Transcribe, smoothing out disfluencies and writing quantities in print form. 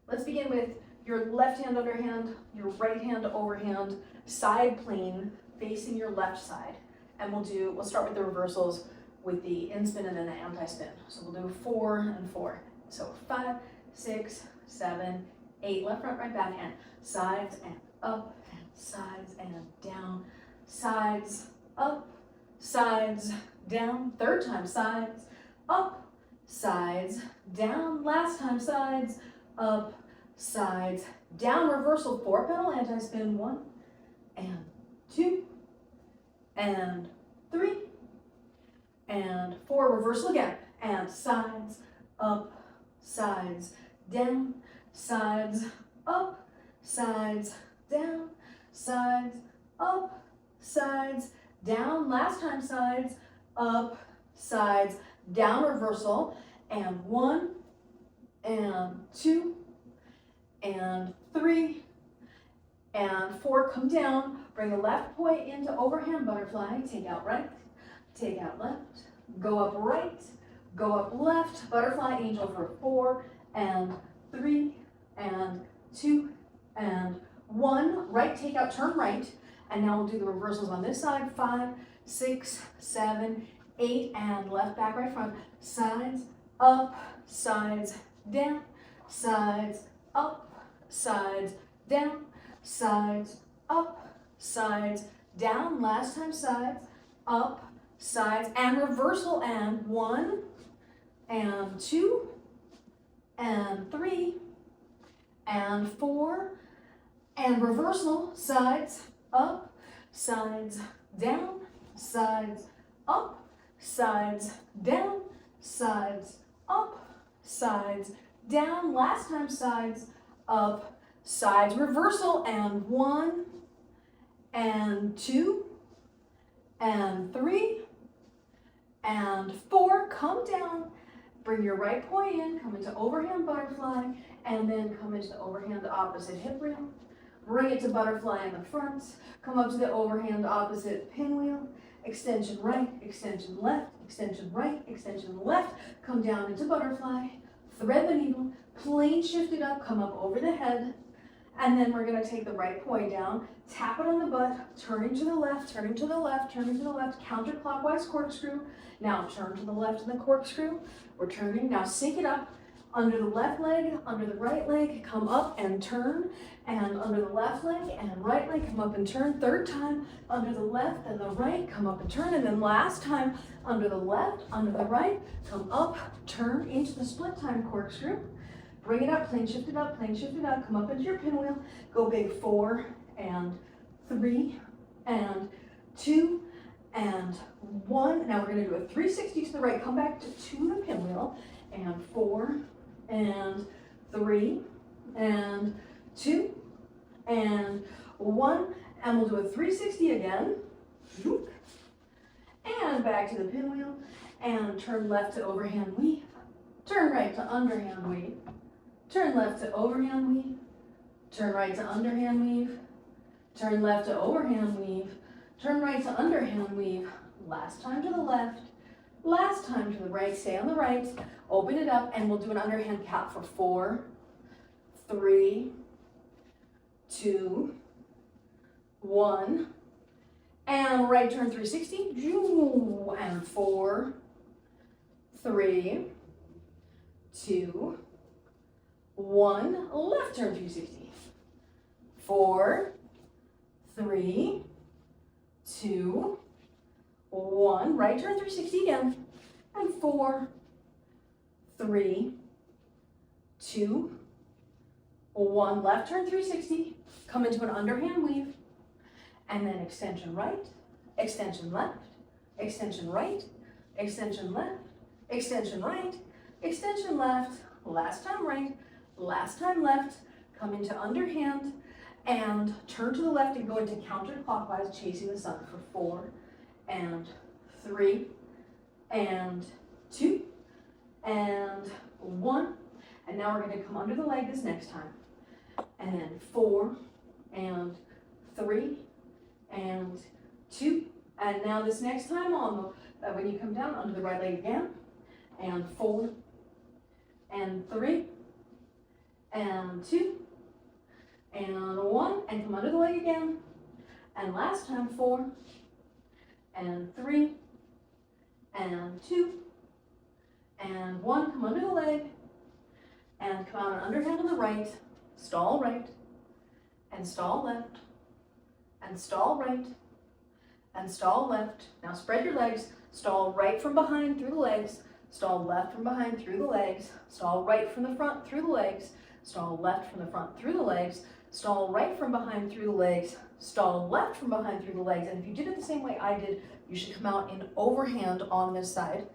Let's begin with your left hand underhand, your right hand overhand, side plane facing your left side. And we'll start with the reversals with the in spin and then the anti-spin. So we'll do 4 and 4. So 5, 6, 7, 8, left, front, right, back, and sides and up, and sides and down, sides, up, sides, down, third time sides, up, sides, down, last time sides, up, sides, down, reversal, 4 pedal anti-spin, 1 and 2 and 3 and 4, reversal again, and sides, up, sides, down, sides, up, sides, down, sides, up, sides, down, last time sides, up, sides, down, reversal, and 1 and 2 and 3 and 4, come down, bring the left poi into overhand butterfly, take out right, take out left, go up right, go up left, butterfly angel for 4 and 3 and 2 and 1, right, take out, turn right, and now we'll do the reversals on this side, 5, 6, 7, 8, and left, back, right, front, sides, up, sides, down, sides, up, sides, down, sides, up, sides, down, last time sides, up, sides, and reversal, and 1 and 2 and 3 and 4 and reversal, sides, up, sides, down, sides, up, sides, down, sides, up, sides, down, last time sides, up, sides, reversal, and 1 and 2 and 3 and 4, come down, bring your right poi in, come into overhand butterfly, and then come into the overhand opposite hip rail. Bring it to butterfly in the front, come up to the overhand opposite pinwheel, extension right, extension left, extension right, extension left, come down into butterfly, thread the needle, plane shift it up, come up over the head, and then we're going to take the right poi down, tap it on the butt, turning to the left, turning to the left, turning to the left, counterclockwise corkscrew. Now turn to the left in the corkscrew. We're turning, now sync it up, under the left leg, under the right leg, come up and turn, and under the left leg and right leg, come up and turn, third time, under the left and the right, come up and turn, and then last time, under the left, under the right, come up, turn into the split time corkscrew, bring it up, plane shift it up, come up into your pinwheel, go big, 4 and 3 and 2 and 1, now we're going to do a 360 to the right, come back to the pinwheel, and 4 and 3 and 2 and 1, and we'll do a 360 again, and back to the pinwheel, and turn left to overhand weave, turn right to underhand weave, turn left to overhand weave, turn right to underhand weave, turn left to overhand weave, turn right to underhand weave, last time to the left, last time to the right, stay on the right, open it up, and we'll do an underhand cap for 4, 3, 2, 1, and right turn 360, and 4, 3, 2, 1, left turn 360, 4, 3, 2, 1, right turn 360 again, and 4, 3, 2, 1, left turn 360, come into an underhand weave, and then extension right, extension left, extension right, extension left, extension right, extension left, last time right, last time left, come into underhand, and turn to the left and go into counterclockwise, chasing the sun for 4 and 3 and 2 and 1, and now we're going to come under the leg this next time, and then 4 and 3 and 2, and now this next time on the when you come down under the right leg again, and 4 and 3 and 2, and 1, and come under the leg again, and last time 4, and 3, and 2, and 1, come under the leg, and come out an underhand on the right, stall right, and stall left, and stall right, and stall left. Now spread your legs, stall right from behind through the legs, stall left from behind through the legs, stall right from the front through the legs, stall left from the front through the legs, stall right from behind through the legs, stall left from behind through the legs. And if you did it the same way I did, you should come out in overhand on this side.